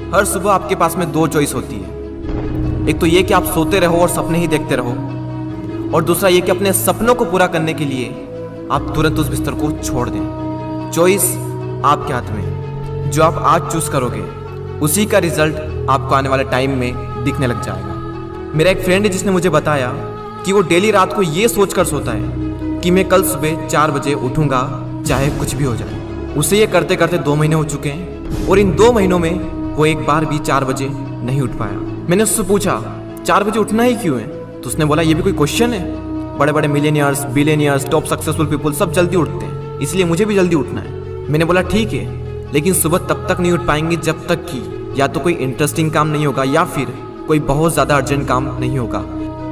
हर सुबह आपके पास में दो चॉइस होती है। एक तो ये कि आप सोते रहो और सपने ही देखते रहो, और दूसरा ये कि अपने सपनों को पूरा करने के लिए आप तुरंत उस बिस्तर को छोड़ दें। चॉइस आपके हाथ में है। जो आप आज चूज करोगे उसी का रिजल्ट आपको आने वाले टाइम में दिखने लग जाएगा। मेरा एक फ्रेंड है जिसने मुझे बताया कि वो डेली रात को ये सोच कर सोता है कि मैं कल सुबह 4 बजे उठूंगा चाहे कुछ भी हो जाए। उसे ये करते करते 2 महीने हो चुके हैं और इन 2 महीनों में वो एक बार भी 4 बजे नहीं उठ पाया। मैंने उससे पूछा 4 बजे उठना ही क्यों है, तो उसने बोला ये भी कोई क्वेश्चन है। बड़े बड़े millionaires, billionaires, top successful people सब जल्दी उठते हैं, इसलिए मुझे भी जल्दी उठना है। मैंने बोला ठीक है, लेकिन सुबह तब तक नहीं उठ पाएंगे जब तक कि या तो कोई इंटरेस्टिंग काम नहीं होगा या फिर कोई बहुत ज़्यादा अर्जेंट काम नहीं होगा।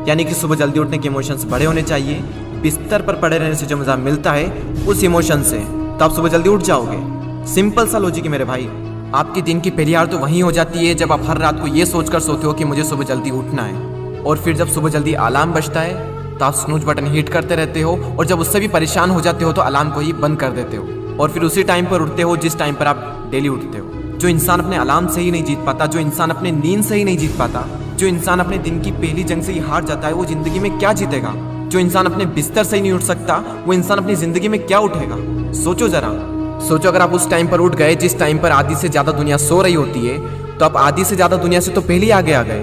यानी कि सुबह जल्दी उठने के इमोशंस बड़े होने चाहिए। बिस्तर पर पड़े रहने से जो मज़ा मिलता है उस इमोशन से, तो आप सुबह जल्दी उठ जाओगे। सिंपल सा लॉजिक है मेरे भाई। आपकी दिन की पहली हार तो वहीं हो जाती है जब आप हर रात को ये सोचकर सोते हो कि मुझे सुबह जल्दी उठना है, और फिर जब सुबह जल्दी अलार्म बजता है तो आप स्नूज बटन हिट करते रहते हो, और जब उससे भी परेशान हो जाते हो तो अलार्म को ही बंद कर देते हो, और फिर उसी टाइम पर उठते हो जिस टाइम पर आप डेली उठते हो। जो इंसान अपने अलार्म से ही नहीं जीत पाता, जो इंसान अपने नींद से ही नहीं जीत पाता, जो इंसान अपने दिन की पहली जंग से ही हार जाता है, वो जिंदगी में क्या जीतेगा। जो इंसान अपने बिस्तर से ही नहीं उठ सकता, वो इंसान अपनी जिंदगी में क्या उठेगा। सोचो जरा, सोचो अगर आप उस टाइम पर उठ गए जिस टाइम पर आधी से ज़्यादा दुनिया सो रही होती है, तो आप आधी से ज़्यादा दुनिया से तो पहले ही आगे आ गए।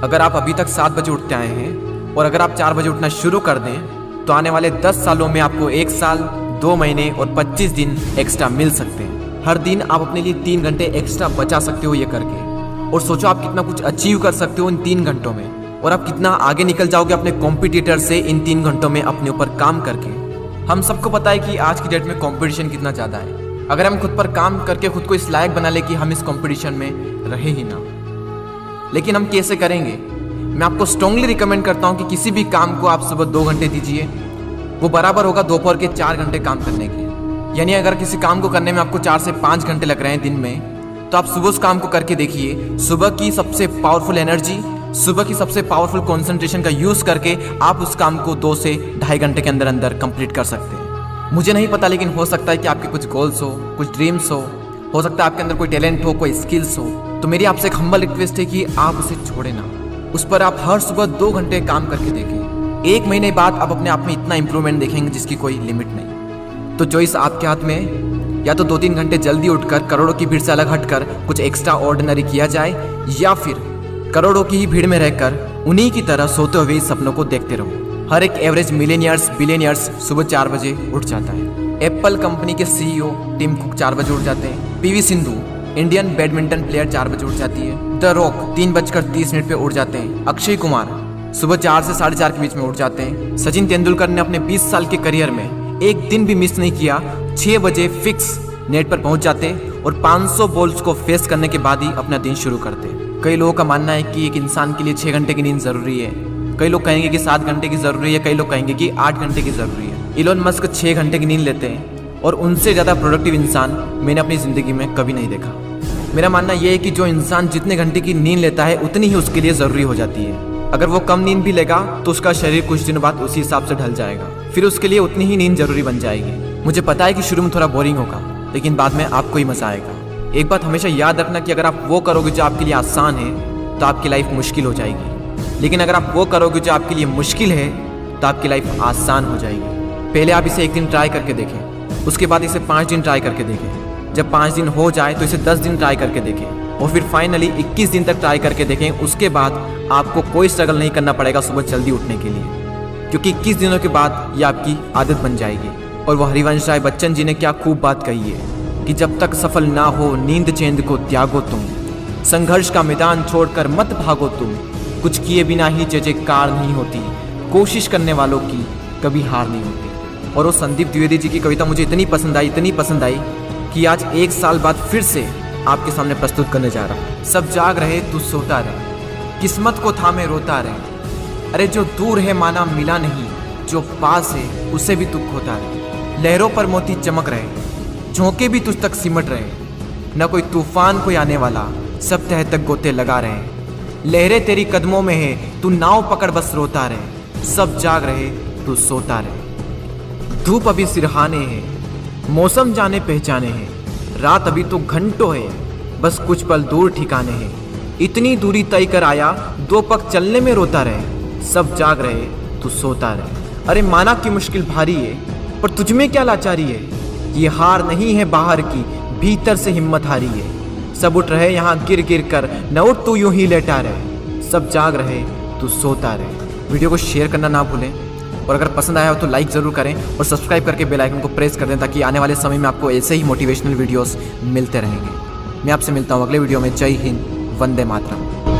अगर आप अभी तक 7 बजे उठते आए हैं और अगर आप 4 बजे उठना शुरू कर दें, तो आने वाले 10 सालों में आपको 1 साल, 2 महीने और 25 दिन एक्स्ट्रा मिल सकते हैं। हर दिन आप अपने लिए 3 घंटे एक्स्ट्रा बचा सकते हो ये करके। और सोचो आप कितना कुछ अचीव कर सकते हो इन 3 घंटों में, और आप कितना आगे निकल जाओगे अपने कॉम्पिटिटर से इन 3 घंटों में अपने ऊपर काम करके। हम सबको पता है कि आज की डेट में कंपटीशन कितना ज़्यादा है। अगर हम खुद पर काम करके खुद को इस लायक बना ले कि हम इस कंपटीशन में रहे ही ना, लेकिन हम कैसे करेंगे? मैं आपको स्ट्रांगली रिकमेंड करता हूं कि किसी भी काम को आप सुबह 2 घंटे दीजिए, वो बराबर होगा दोपहर के 4 घंटे काम करने के। यानी अगर किसी काम को करने में आपको 4 से 5 घंटे लग रहे हैं दिन में, तो आप सुबह उस काम को करके देखिए। सुबह की सबसे पावरफुल एनर्जी, सुबह की सबसे पावरफुल कंसंट्रेशन का यूज़ करके आप उस काम को 2 से ढाई घंटे के अंदर अंदर कंप्लीट कर सकते हैं। मुझे नहीं पता, लेकिन हो सकता है कि आपके कुछ गोल्स हो, कुछ ड्रीम्स हो सकता है आपके अंदर कोई टैलेंट हो, कोई स्किल्स हो। तो मेरी आपसे एक हम्बल रिक्वेस्ट है कि आप उसे छोड़े ना, उस पर आप हर सुबह 2 घंटे काम करके देखें। 1 महीने बाद आप अपने आप में इतना इंप्रूवमेंट देखेंगे जिसकी कोई लिमिट नहीं। तो चॉइस आपके हाथ में है, या तो 2-3 घंटे जल्दी उठकर करोड़ों की भीड़ से अलग हटकर कुछ एक्स्ट्रा ऑर्डिनरी किया जाए, या फिर करोड़ों की ही भीड़ में रहकर उन्हीं की तरह सोते हुए सपनों को देखते रहो। हर एक एवरेज मिलियनियर्स, बिलियनियर्स सुबह 4 बजे उठ जाता है। एप्पल कंपनी के CEO टिम कुक 4 बजे उठ जाते हैं। PV Sindhu Indian badminton player 4 बजे उठ जाती है। द रॉक 3:30 पे उठ जाते हैं। अक्षय कुमार सुबह 4 से 4:30 के बीच में उठ जाते हैं। सचिन तेंदुलकर ने अपने 20 साल के करियर में एक दिन भी मिस नहीं किया। 6 बजे फिक्स नेट पर पहुंच जाते और 500 बॉल्स को फेस करने के बाद ही अपना दिन शुरू करते। कई लोगों का मानना है कि एक इंसान के लिए 6 घंटे की नींद जरूरी है, कई लोग कहेंगे कि 7 घंटे की जरूरी है, कई लोग कहेंगे कि 8 घंटे की जरूरी है। इलोन मस्क 6 घंटे की नींद लेते हैं, और उनसे ज़्यादा प्रोडक्टिव इंसान मैंने अपनी ज़िंदगी में कभी नहीं देखा। मेरा मानना यह है कि जो इंसान जितने घंटे की नींद लेता है उतनी ही उसके लिए ज़रूरी हो जाती है। अगर वो कम नींद भी लेगा तो उसका शरीर कुछ दिनों बाद उसी हिसाब से ढल जाएगा, फिर उसके लिए उतनी ही नींद जरूरी बन जाएगी। मुझे पता है कि शुरू में थोड़ा बोरिंग होगा, लेकिन बाद में आपको ही मज़ा आएगा। एक बात हमेशा याद रखना कि अगर आप वो करोगे जो आपके लिए आसान है तो आपकी लाइफ मुश्किल हो जाएगी, लेकिन अगर आप वो करोगे जो आपके लिए मुश्किल है तो आपकी लाइफ आसान हो जाएगी। पहले आप इसे 1 दिन ट्राई करके देखें, उसके बाद इसे 5 दिन ट्राई करके देखें। जब 5 दिन हो जाए तो इसे 10 दिन ट्राई करके देखें, और फिर फाइनली 21 दिन तक ट्राई करके देखें। उसके बाद आपको कोई स्ट्रगल नहीं करना पड़ेगा सुबह जल्दी उठने के लिए, क्योंकि 21 दिनों के बाद ये आपकी आदत बन जाएगी। और वो हरिवंश राय बच्चन जी ने क्या खूब बात कही है कि जब तक सफल ना हो नींद चैन को त्यागो तुम, संघर्ष का मैदान छोड़कर मत भागो तुम, कुछ किए बिना ही जय जयकार नहीं होती, कोशिश करने वालों की कभी हार नहीं होती। और वो संदीप द्विवेदी जी की कविता मुझे इतनी पसंद आई कि आज 1 साल बाद फिर से आपके सामने प्रस्तुत करने जा रहा हूँ। सब जाग रहे तू सोता रहे, किस्मत को थामे रोता रहे, अरे जो दूर है माना मिला नहीं, जो पास है उसे भी तू खोता रहे। लहरों पर मोती चमक रहे, झोंके भी तुझ तक सिमट रहे, न कोई तूफान कोई आने वाला, सब तह तक गोते लगा रहे। लहरें तेरी कदमों में है, तू नाव पकड़ बस रोता रहे, सब जाग रहे तू सोता रहे। धूप अभी सिरहाने है, मौसम जाने पहचाने हैं, रात अभी तो घंटों है, बस कुछ पल दूर ठिकाने हैं। इतनी दूरी तय कर आया, 2 पग चलने में रोता रहे। सब जाग रहे, तू सोता रहे। अरे माना कि मुश्किल भारी है, पर तुझमें क्या लाचारी है। ये हार नहीं है बाहर की, भीतर से हिम्मत हारी है। सब उठ रहे यहाँ गिर गिर कर, न उठ तू यूं ही लेटा रहे। सब जाग रहे, तू सोता रहे। वीडियो को शेयर करना ना भूलें, और अगर पसंद आया हो तो लाइक ज़रूर करें और सब्सक्राइब करके बेल आइकन को प्रेस कर दें, ताकि आने वाले समय में आपको ऐसे ही मोटिवेशनल वीडियोस मिलते रहेंगे। मैं आपसे मिलता हूँ अगले वीडियो में। जय हिंद, वंदे मातरम।